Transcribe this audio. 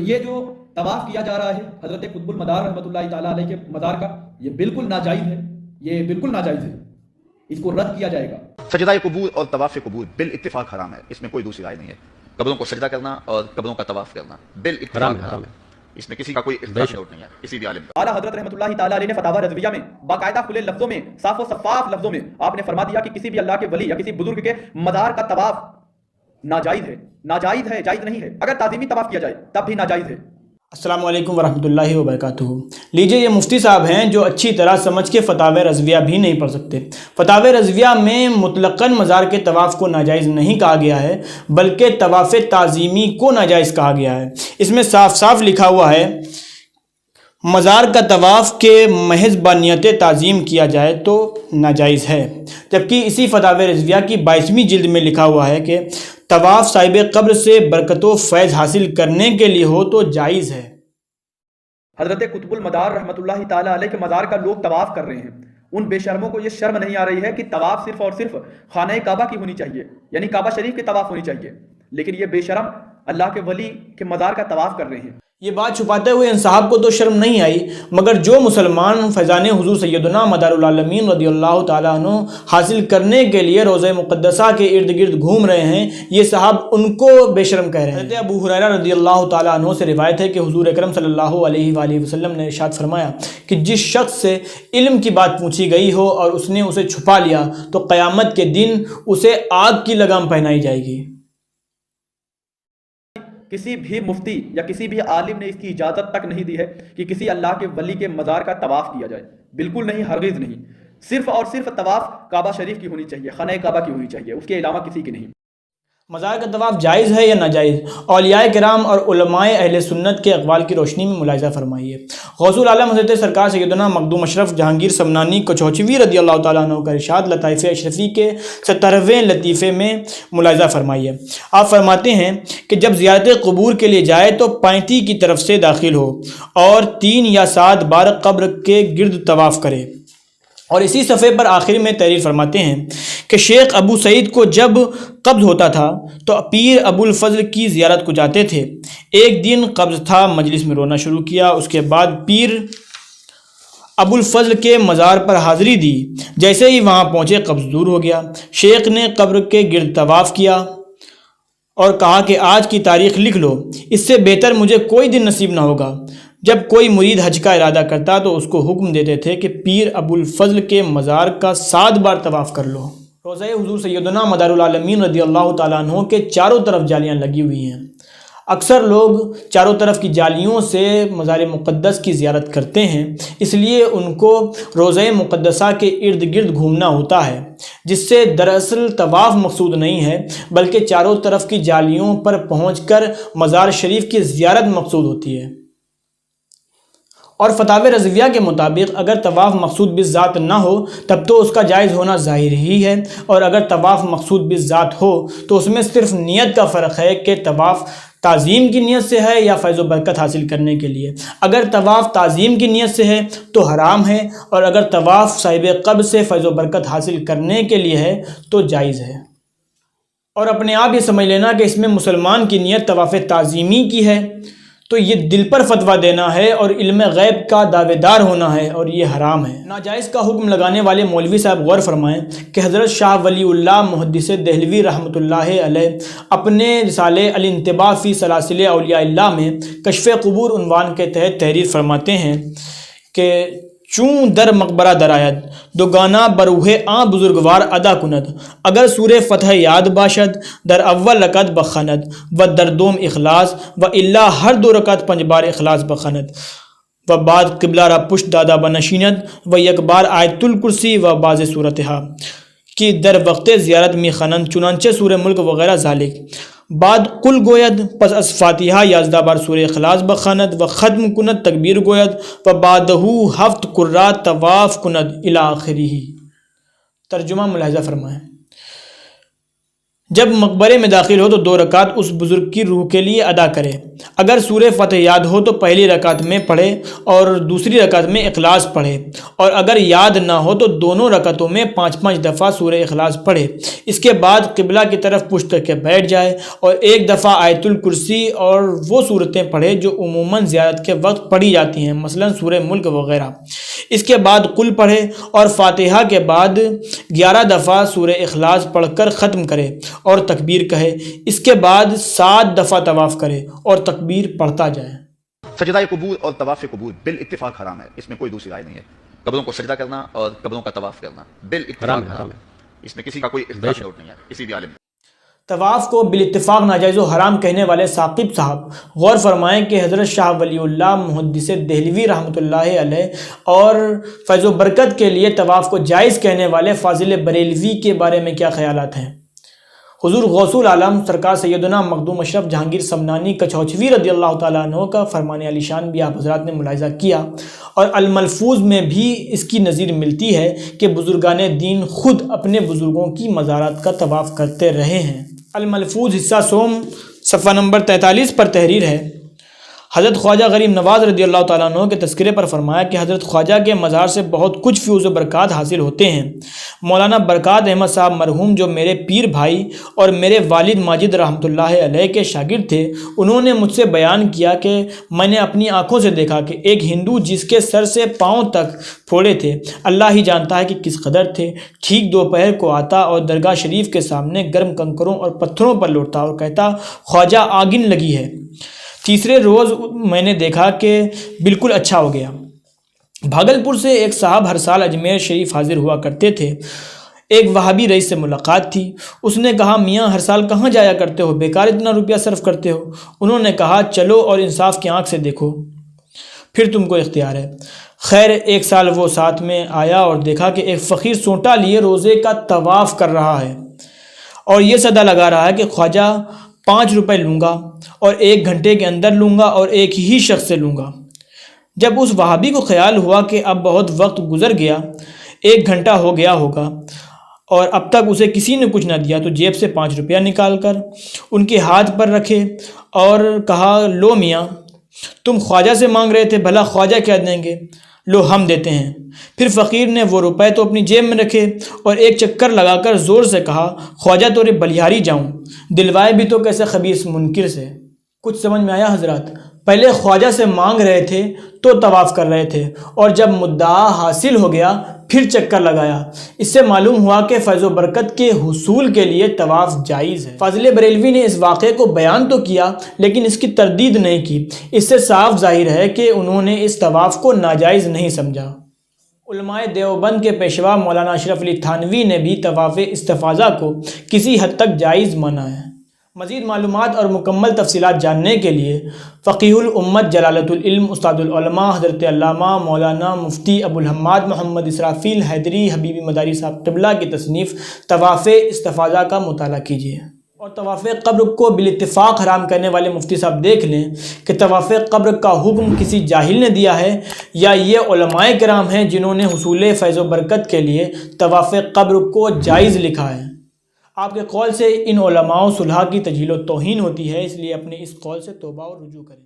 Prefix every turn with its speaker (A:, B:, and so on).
A: یہ جو طواف کیا جا رہا ہے حضرت قطب المدار رحمۃ اللہ تعالیٰ علیہ کے مزار کا، یہ بالکل ناجائز ہے، یہ بالکل ناجائز ہے، اس کو رد کیا جائے گا۔
B: سجدہ قبور اور طواف قبور بالاتفاق حرام ہے، اس میں کوئی دوسری رائے نہیں ہے۔ قبروں کو سجدہ کرنا اور قبروں کا طواف کرنا بالاتفاق حرام ہے، اس میں کسی کا کوئی اختلاف نہیں ہے کسی بھی عالم کا۔
A: اعلیٰ حضرت رحمۃ اللہ تعالیٰ علیہ نے فتاوی رضویہ میں باقاعدہ کھلے لفظوں میں، صاف و شفاف لفظوں میں آپ نے فرما دیا کہ کسی بھی اللہ کے ولی یا کسی بزرگ کے مزار کا طواف ناجائز ہے، ناجائز ہے، جائز نہیں ہے۔ اگر تعظیمی طواف کیا جائے تب بھی ناجائز ہے۔
C: السلام علیکم ورحمۃ اللہ وبرکاتہ۔ لیجئے، یہ مفتی صاحب ہیں جو اچھی طرح سمجھ کے فتاوی رضویہ بھی نہیں پڑھ سکتے۔ فتاوی رضویہ میں مطلقاً مزار کے طواف کو ناجائز نہیں کہا گیا ہے، بلکہ طواف تعظیمی کو ناجائز کہا گیا ہے۔ اس میں صاف صاف لکھا ہوا ہے مزار کا طواف کے محض بنیت تعظیم کیا جائے تو ناجائز ہے، جبکہ اسی فتاوی رضویہ کی 22ویں جلد میں لکھا ہوا ہے کہ طواف صاحب قبر سے برکت و فیض حاصل کرنے کے لیے ہو تو جائز ہے۔
A: حضرت قطب المدار رحمۃ اللہ تعالیٰ علیہ کے مزار کا لوگ طواف کر رہے ہیں، ان بے شرموں کو یہ شرم نہیں آ رہی ہے کہ طواف صرف اور صرف خانہ کعبہ کی ہونی چاہیے، یعنی کعبہ شریف کے طواف ہونی چاہیے، لیکن یہ بے شرم اللہ کے ولی کے مزار کا طواف کر رہے ہیں۔
C: یہ بات چھپاتے ہوئے ان صاحب کو تو شرم نہیں آئی، مگر جو مسلمان فیضان حضور سیدنا مدار العالمین رضی اللہ تعالیٰ عنہ حاصل کرنے کے لیے روضہ مقدسہ کے ارد گرد گھوم رہے ہیں، یہ صاحب ان کو بے شرم کہہ رہے ہیں۔ حضرت ابو ہریرہ رضی اللہ تعالیٰ عنہ سے روایت ہے کہ حضور اکرم صلی اللہ علیہ وآلہ وسلم نے ارشاد فرمایا کہ جس شخص سے علم کی بات پوچھی گئی ہو اور اس نے اسے چھپا لیا تو قیامت کے دن اسے آگ کی لگام پہنائی جائے گی۔
A: کسی بھی مفتی یا کسی بھی عالم نے اس کی اجازت تک نہیں دی ہے کہ کسی اللہ کے ولی کے مزار کا طواف کیا جائے، بالکل نہیں، ہرگز نہیں۔ صرف اور صرف طواف کعبہ شریف کی ہونی چاہیے، خانہ کعبہ کی ہونی چاہیے، اس کے علاوہ کسی کی نہیں۔
C: مزار کا طواف جائز ہے یا ناجائز؟ اولیاء کرام اور علماء اہل سنت کے اقوال کی روشنی میں ملاحظہ فرمائیے۔ غوث العالم حضرت سرکار سیدنا مخدوم اشرف جہانگیر سمنانی کچوچوی رضی اللہ تعالیٰ عنہ کا ارشاد لطائف اشرفی کے 17ویں لطیفے میں ملاحظہ فرمائیے۔ آپ فرماتے ہیں کہ جب زیارت قبور کے لیے جائے تو پینتی کی طرف سے داخل ہو اور 3 یا 7 بار قبر کے گرد طواف کرے۔ اور اسی صفحے پر آخر میں تحریر فرماتے ہیں کہ شیخ ابو سعید کو جب قبض ہوتا تھا تو پیر ابو الفضل کی زیارت کو جاتے تھے۔ ایک دن قبض تھا، مجلس میں رونا شروع کیا، اس کے بعد پیر ابو الفضل کے مزار پر حاضری دی۔ جیسے ہی وہاں پہنچے قبض دور ہو گیا۔ شیخ نے قبر کے گرد طواف کیا اور کہا کہ آج کی تاریخ لکھ لو، اس سے بہتر مجھے کوئی دن نصیب نہ ہوگا۔ جب کوئی مرید حج کا ارادہ کرتا تو اس کو حکم دیتے تھے کہ پیر ابو الفضل کے مزار کا 7 بار طواف کر لو۔ روضہ حضور سیدنا مدار العالمین رضی اللہ تعالیٰ عنہ کے چاروں طرف جالیاں لگی ہوئی ہیں۔ اکثر لوگ چاروں طرف کی جالیوں سے مزار مقدس کی زیارت کرتے ہیں، اس لیے ان کو روضہ مقدسہ کے ارد گرد گھومنا ہوتا ہے، جس سے دراصل طواف مقصود نہیں ہے بلکہ چاروں طرف کی جالیوں پر پہنچ کر مزار شریف کی زیارت مقصود ہوتی ہے۔ اور فتاوی رضویہ کے مطابق اگر طواف مقصود بالذات نہ ہو تب تو اس کا جائز ہونا ظاہر ہی ہے، اور اگر طواف مقصود بالذات ہو تو اس میں صرف نیت کا فرق ہے کہ طواف تعظیم کی نیت سے ہے یا فیض و برکت حاصل کرنے کے لیے۔ اگر طواف تعظیم کی نیت سے ہے تو حرام ہے، اور اگر طواف صاحب قبر سے فیض و برکت حاصل کرنے کے لیے ہے تو جائز ہے۔ اور اپنے آپ یہ سمجھ لینا کہ اس میں مسلمان کی نیت طواف تعظیمی کی ہے تو یہ دل پر فتویٰ دینا ہے اور علم غیب کا دعوے دار ہونا ہے، اور یہ حرام ہے۔ ناجائز کا حکم لگانے والے مولوی صاحب غور فرمائیں کہ حضرت شاہ ولی اللہ محدث دہلوی رحمۃ اللہ علیہ اپنے رسالے الانتباہ فی سلاسل اولیاء اللہ میں کشف قبور عنوان کے تحت تحریر فرماتے ہیں کہ چوں در مقبرہ درآید دوگانہ بروہ آں بزرگوار ادا کند، اگر سور فتح یاد باشد در اول رکعت بخند و در دوم اخلاص و الا ہر 2 رکعت 5 بار اخلاص بخند و بعد قبلہ را پشت دادا بنشیند و یک بار آیت الکرسی و بعض صورتہا کی در وقت زیارت می خنند، چنانچہ سور ملک وغیرہ ذالک۔ بعد قل گوید، پس از فاتحہ 11 بار سور اخلاص بخواند و ختم کند، تکبیر گوید و بعدہ 7 قرات طواف کند الی آخرہ۔ ترجمہ ملاحظہ فرمائیں۔ جب مقبرے میں داخل ہو تو 2 رکعت اس بزرگ کی روح کے لیے ادا کرے۔ اگر سورہ فتح یاد ہو تو پہلی رکعت میں پڑھے اور دوسری رکعت میں اخلاص پڑھے، اور اگر یاد نہ ہو تو دونوں رکعتوں میں 5 دفعہ سورہ اخلاص پڑھے۔ اس کے بعد قبلہ کی طرف پشت کر کے بیٹھ جائے اور 1 دفعہ آیت الکرسی اور وہ صورتیں پڑھے جو عموماً زیارت کے وقت پڑھی جاتی ہیں، مثلا سورہ ملک وغیرہ۔ اس کے بعد قل پڑھے اور فاتحہ کے بعد 11 دفعہ سورہ اخلاص پڑھ کر ختم کرے اور تکبیر کہے۔ اس کے بعد 7 دفعہ طواف کرے اور تکبیر پڑھتا جائے۔
B: سجدہ قبور اور طواف قبور بالاتفاق حرام ہے، اس میں کوئی دوسری رائے نہیں ہے۔ قبروں کو سجدہ کرنا اور قبروں کا طواف کرنا بالاتفاق حرام ہے، اس میں کسی کا کوئی اختلاف نہیں ہے، کسی بھی عالم کا۔
C: طواف کو بالاتفاق ناجائز و حرام کہنے والے ثاقب صاحب غور فرمائیں کہ حضرت شاہ ولی اللہ محدث دہلوی رحمۃ اللہ علیہ اور فیض و برکت کے لیے طواف کو جائز کہنے والے فاضل بریلوی کے بارے میں کیا خیالات ہیں۔ حضور غوث العالم سرکار سیدنا مخدوم اشرف جہانگیر سمنانی کچھوچوی رضی اللہ تعالیٰ عنہ کا فرمان علی شان بھی آپ حضرات نے ملاحظہ کیا، اور الملفوظ میں بھی اس کی نظیر ملتی ہے کہ بزرگان دین خود اپنے بزرگوں کی مزارات کا طواف کرتے رہے ہیں۔ الملفوظ حصہ سوم صفحہ نمبر 43 پر تحریر ہے۔ حضرت خواجہ غریب نواز رضی اللہ تعالیٰ عنہ کے تذکرے پر فرمایا کہ حضرت خواجہ کے مزار سے بہت کچھ فیوز و برکات حاصل ہوتے ہیں۔ مولانا برکات احمد صاحب مرحوم جو میرے پیر بھائی اور میرے والد ماجد رحمۃ اللہ علیہ کے شاگرد تھے، انہوں نے مجھ سے بیان کیا کہ میں نے اپنی آنکھوں سے دیکھا کہ ایک ہندو جس کے سر سے پاؤں تک پھوڑے تھے، اللہ ہی جانتا ہے کہ کس قدر تھے، ٹھیک دوپہر کو آتا اور درگاہ شریف کے سامنے گرم کنکروں اور پتھروں پر لوٹتا اور کہتا خواجہ آگن لگی ہے۔ تیسرے روز میں نے دیکھا کہ بالکل اچھا ہو گیا۔ بھاگلپور سے ایک صاحب ہر سال اجمیر شریف حاضر ہوا کرتے تھے۔ ایک وہابی رئیس سے ملاقات تھی۔ اس نے کہا میاں ہر سال کہاں جایا کرتے ہو، بیکار اتنا روپیہ صرف کرتے ہو۔ انہوں نے کہا چلو اور انصاف کی آنکھ سے دیکھو، پھر تم کو اختیار ہے۔ خیر ایک سال وہ ساتھ میں آیا اور دیکھا کہ ایک فقیر سونٹا لیے روزے کا طواف کر رہا ہے اور یہ صدا لگا رہا ہے کہ خواجہ 5 روپے لوں گا اور 1 گھنٹے کے اندر لوں گا اور ایک ہی شخص سے لوں گا۔ جب اس وہابی کو خیال ہوا کہ اب بہت وقت گزر گیا، 1 گھنٹہ ہو گیا ہوگا اور اب تک اسے کسی نے کچھ نہ دیا، تو جیب سے 5 روپیہ نکال کر ان کے ہاتھ پر رکھے اور کہا لو میاں تم خواجہ سے مانگ رہے تھے، بھلا خواجہ کیا دیں گے، لو ہم دیتے ہیں۔ پھر فقیر نے وہ روپے تو اپنی جیب میں رکھے اور ایک چکر لگا کر زور سے کہا خواجہ تورے بلیہاری جاؤں، دلوائے بھی تو کیسے خبیث منکر سے۔ کچھ سمجھ میں آیا حضرات؟ پہلے خواجہ سے مانگ رہے تھے تو طواف کر رہے تھے، اور جب مدعا حاصل ہو گیا پھر چکر لگایا۔ اس سے معلوم ہوا کہ فیض و برکت کے حصول کے لیے طواف جائز ہے۔ فاضل بریلوی نے اس واقعے کو بیان تو کیا لیکن اس کی تردید نہیں کی۔ اس سے صاف ظاہر ہے کہ انہوں نے اس طواف کو ناجائز نہیں سمجھا۔ علماء دیوبند کے پیشوا مولانا اشرف علی تھانوی نے بھی طواف استفاضہ کو کسی حد تک جائز مانا ہے۔ مزید معلومات اور مکمل تفصیلات جاننے کے لیے فقیہ الامت جلالۃ العلم استاد العلماء حضرت علامہ مولانا مفتی ابوالحماد محمد اسرافیل حیدری حبیبی مداری صاحب قبلہ کی تصنیف طواف استفاضہ کا مطالعہ کیجیے، اور طواف قبر کو بالاتفاق حرام کرنے والے مفتی صاحب دیکھ لیں کہ طواف قبر کا حکم کسی جاہل نے دیا ہے یا یہ علماء کرام ہیں جنہوں نے حصول فیض و برکت کے لیے طواف قبر کو جائز لکھا ہے۔ آپ کے قول سے ان علماء و صلحاء کی تجہیل و توہین ہوتی ہے، اس لیے اپنے اس قول سے توبہ اور رجوع کریں۔